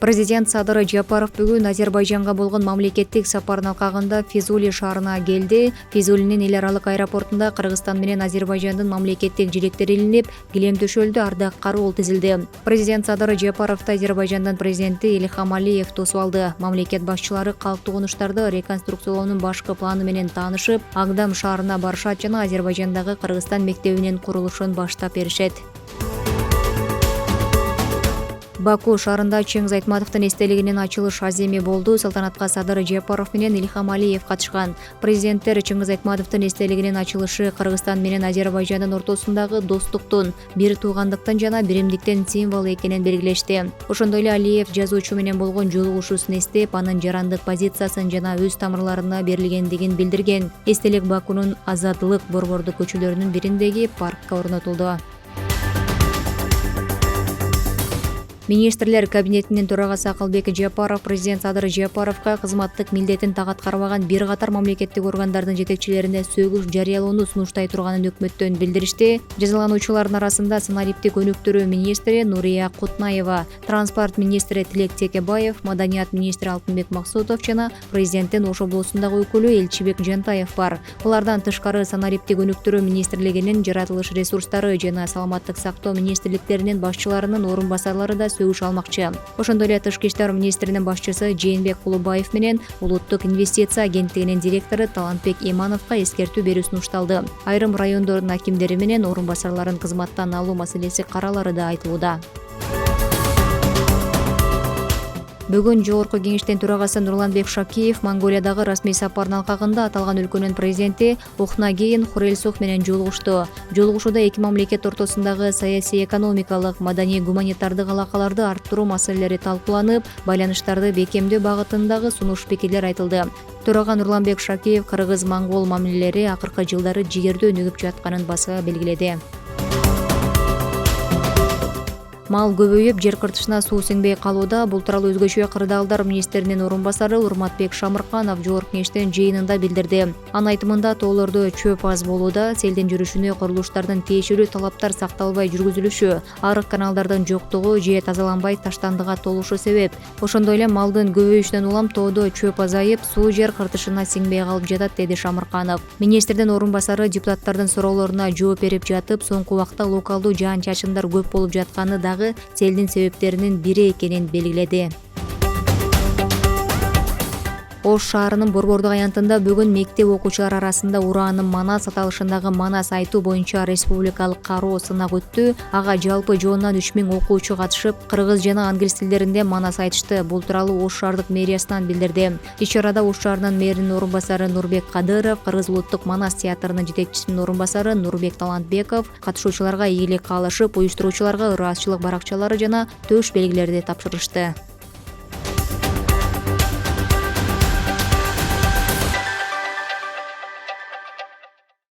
Президент Садыр Жапаров бүгүн Азербайжанга болгон мамлекеттик сапардын алкагында Физули шаарына келди. Физулинин эл аралык аэропортунда Кыргызстан менен Азербайжандын мамлекеттик жилектери илинип, килем төшөлдү, ардак кароол тизилди. Президент Садыр Жапаровду Азербайжандын президенти Ильхам Алиев тосуп алды. Мамлекет башчылары калктуу конуштарды реконструкциялоонун башкы планы менен таанышып, Агдам шаарына барышат жана Азербайжандагы Кыргызстан мектебинин курулушун баштап беришет. Баку шаарында Чыңгыз Айтматовдун эстелигинин ачылыш аземи болду. Салтанатка Садыр Жапаров менен Ильхам Алиев катышкан. Президенттер Чыңгыз Айтматовдун эстелигинин ачылышы Кыргызстан менен Азербайжандын ортосундагы достуктун, бир туугандыктын жана биримдиктин символу экенин белгилешти. Ошондой эле Алиев жазуучу менен болгон жолугушуусун эстеп, анын жарандык позициясын жана өз тамырларына берилгендигин билдирген. Эстелик Бакунун Азаттык борбордук көчөлөрүнүн бириндеги паркка орнотулду. Министрлер кабинетинин төрагасы Акылбек Жапаров президент Садыр Жапаровго кызматтык милдетин так аткарбаган бир катар мамлекеттик органдардын жетекчилерине сөгүш жарыялоону сунуштай турганын өкмөттөн билдиришти. Жазалануучулардын арасында санариптик өнүктүрүү министри Нурия Кутнаева, транспорт министри Тилек Текебаев, маданият министри Алтынбек Максутов жана президенттин Ош облусундагы өкүлү Элчибек Жантаев бар. Булардан тышкары санариптик өнүктүрүү министрлигинин жаратылыш ресурстары жана саламаттык сактоо министрликтеринин башчыларынын орун басарлары да сөгүш алмакчы. Ошондой эле Тышкы иштер министринин башчысы Жээнбек Кулубаев менен Улуттук инвестиция агенттигинин директору Талантбек Имановго эскертүү берүү сунушталды. Айрым райондордун акимдери менен орун басарларын кызматтан алуу маселеси каралары да айтылууда. Бүгүн Жогорку кеңештин төрагасы Нурланбек Шакиев Монголиядагы расмий сапардын алкагында аталган өлкөнүн президенти Ухнагейин Хурэлсух менен жолугушту. Жолугушууда эки мамлекет ортосундагы саясий, экономикалык, маданий, гуманитардык алакаларды арттыруу маселелери талкууланып, байланыштарды бекемдөө багытындагы сунуш пикирлер айтылды. Төрага Нурланбек Шакиев кыргыз-монгол мамилелери акыркы жылдары жигердүү өнүгүп жатканын баса белгиледи. Мал көбөйүп, жер кыртышына суу сиңбей калууда. Бул тууралуу өзгөчө кырдаалдар министринин орун басары Урматбек Шамырканов Жогорку кеңештин жыйынында билдирди. Анын айтымында тоолордо чөп аз болууда, селдин жүрүшүнө курулуштардын тиешелүү талаптар сакталбай жүргүзүлүшү, арык каналдардын жоктугу же тазаланбай таштандыга толушу себеп. Ошондой эле малдын көбөйүшүнөн улам тоодо чөп азайып, суу жер кыртышына сиңбей калып жатат, деди Шамырканов. Министрдин орун басары депутаттардын суроолоруна жооп берип жатып, соңку убакта локалдуу жаан-чачындар көп болуп жатканы дагы селдин себептеринин бири экенин белгиледи. Ош шаарынын Борбордук аянтында бүгүн мектеп окуучулары арасында ураанын манас аталышындагы манас айтуу боюнча республикалык кароо сынак өттү. Ага жалпы жоондан 3000 окуучу катышып, кыргыз жана англис тилдеринде манас айтышты. Бул тууралуу Ош шаардык мэриясынан билдирди. Иш-чарада Ош шаарынын мэринин орун басары Нурбек Кадыров, Кыргыз улуттук манас театрынын жетекчисинин орун басары Нурбек Талантбеков катышуучуларга ийгилик каалашып, уюштуруучуларга ыраазычылык баракчалары жана төш белгилерди тапшырышты.